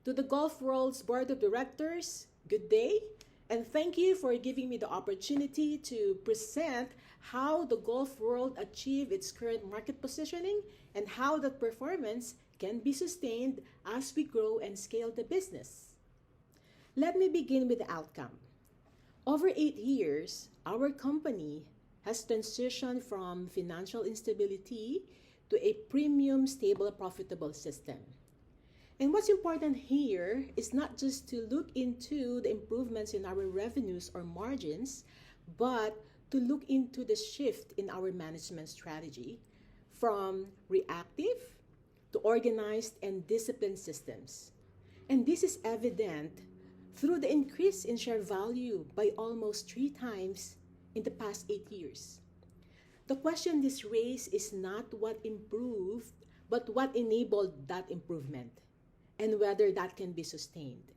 To the Golf World's Board of Directors, good day, and thank you for giving me the opportunity to present how the golf world achieved its current market positioning and how that performance can be sustained as we grow and scale the business. Let me begin with the outcome. Over 8 years, our company has transitioned from financial instability to a premium, stable, profitable system. And what's important here is not just to look into the improvements in our revenues or margins, but to look into the shift in our management strategy from reactive to organized and disciplined systems. And this is evident through the increase in share value by almost 3 times in the past 8 years. The question this raises is not what improved, but what enabled that improvement and whether that can be sustained.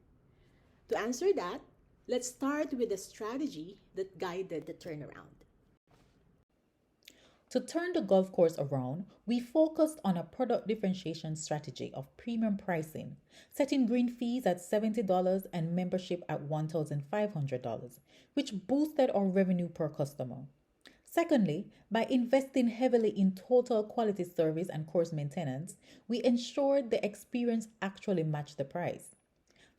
To answer that, let's start with the strategy that guided the turnaround. To turn the golf course around, we focused on a product differentiation strategy of premium pricing, setting green fees at $70 and membership at $1,500, which boosted our revenue per customer. Secondly, by investing heavily in total quality service and course maintenance, we ensured the experience actually matched the price.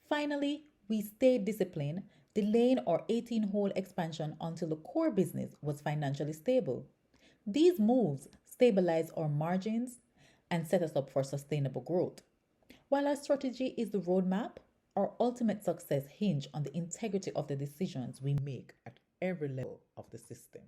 Finally, we stayed disciplined, delaying our 18-hole expansion until the core business was financially stable. These moves stabilize our margins and set us up for sustainable growth. While our strategy is the roadmap, our ultimate success hinges on the integrity of the decisions we make at every level of the system.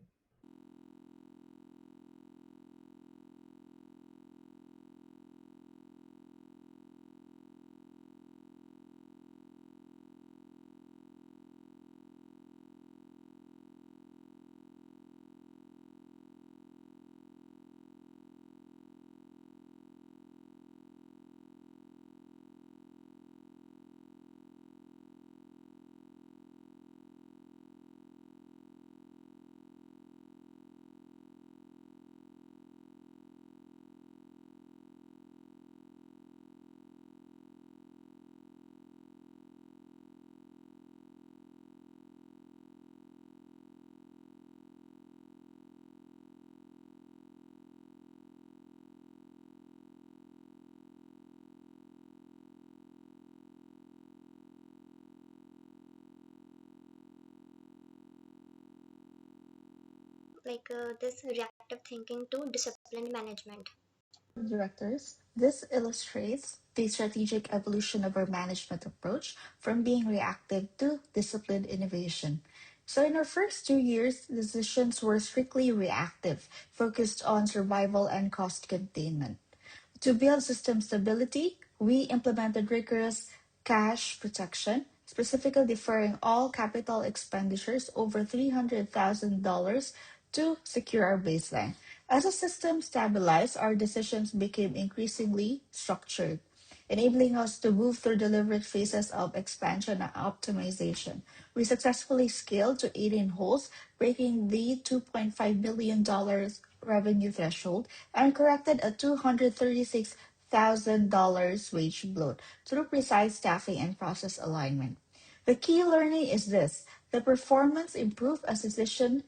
This reactive thinking to disciplined management. Directors, this illustrates the strategic evolution of our management approach from being reactive to disciplined innovation. So, in our first 2 years, decisions were strictly reactive, focused on survival and cost containment. To build system stability, we implemented rigorous cash protection, specifically deferring all capital expenditures over $300,000 to secure our baseline. As the system stabilized, our decisions became increasingly structured, enabling us to move through deliberate phases of expansion and optimization. We successfully scaled to 18 holes, breaking the $2.5 million revenue threshold, and corrected a $236,000 wage bloat through precise staffing and process alignment. The key learning is this: the performance improved as discipline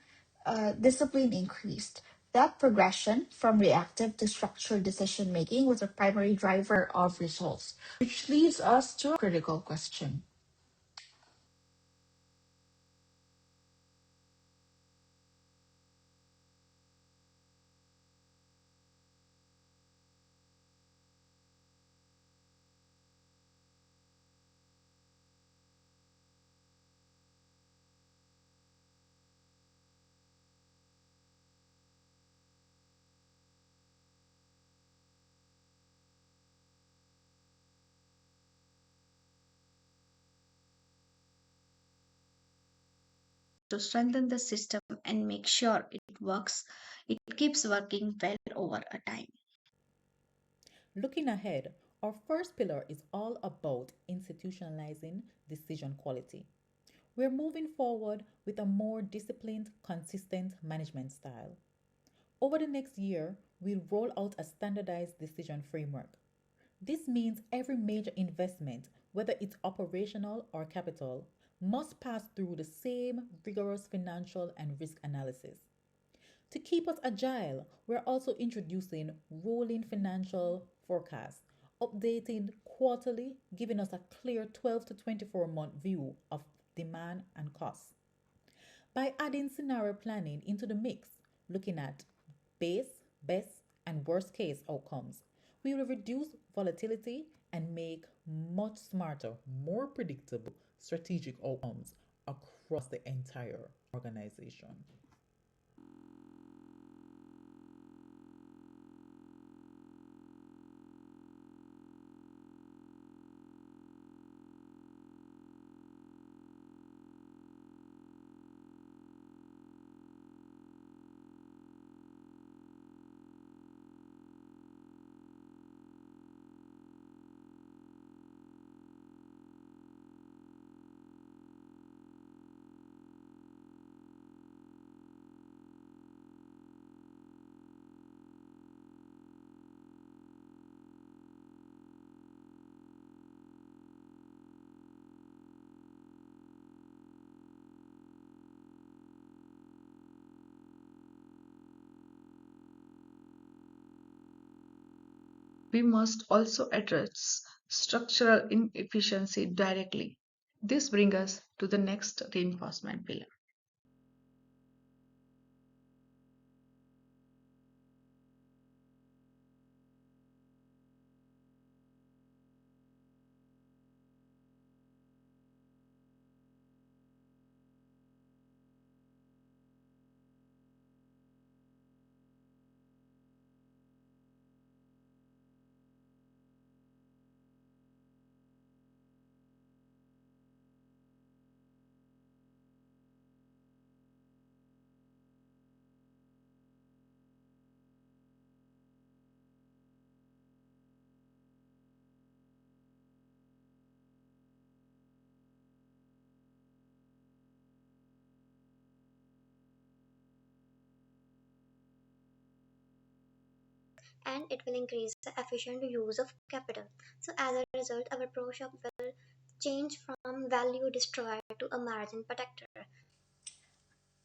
increased. That progression from reactive to structured decision making was a primary driver of results, which leads us to a critical question. To strengthen the system and make sure it keeps working well over a time. Looking ahead, our first pillar is all about institutionalizing decision quality. We're moving forward with a more disciplined, consistent management style. Over the next year, we'll roll out a standardized decision framework. This means every major investment, whether it's operational or capital, must pass through the same rigorous financial and risk analysis. To keep us agile, we're also introducing rolling financial forecasts, updated quarterly, giving us a clear 12 to 24-month view of demand and costs. By adding scenario planning into the mix, looking at base, best, and worst case outcomes, we will reduce volatility and make much smarter, more predictable strategic outcomes across the entire organization. We must also address structural inefficiency directly. This brings us to the next reinforcement pillar. and it will increase the efficient use of capital. So, as a result, our pro shop will change from value destroyer to a margin protector.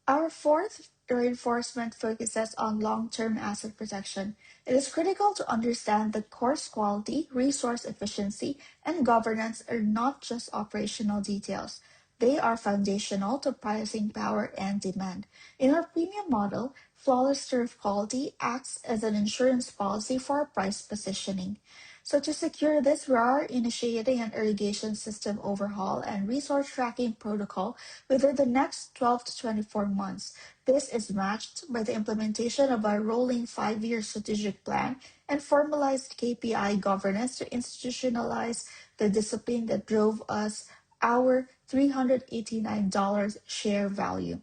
Our fourth reinforcement focuses on long-term asset protection. It is critical to understand that course quality, resource efficiency, and governance are not just operational details. They are foundational to pricing power and demand. In our premium model, flawless turf quality acts as an insurance policy for price positioning. So to secure this, we are initiating an irrigation system overhaul and resource tracking protocol within the next 12 to 24 months. This is matched by the implementation of our rolling 5-year strategic plan and formalized KPI governance to institutionalize the discipline that drove us our $389 share value.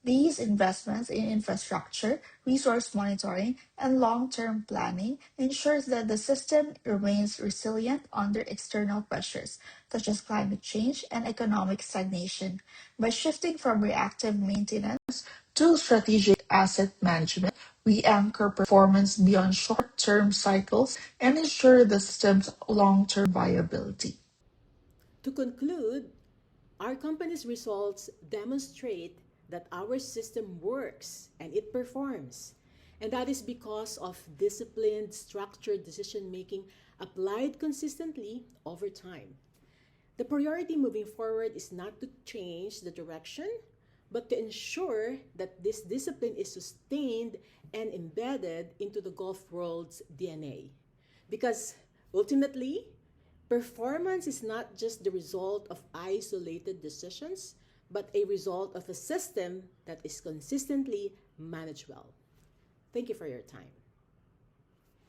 These investments in infrastructure, resource monitoring, and long-term planning ensures that the system remains resilient under external pressures, such as climate change and economic stagnation. By shifting from reactive maintenance to strategic asset management, we anchor performance beyond short-term cycles and ensure the system's long-term viability. To conclude, our company's results demonstrate that our system works and it performs. And that is because of disciplined, structured decision making applied consistently over time. The priority moving forward is not to change the direction, but to ensure that this discipline is sustained and embedded into the golf world's DNA. Because ultimately, performance is not just the result of isolated decisions, but a result of a system that is consistently managed well. Thank you for your time.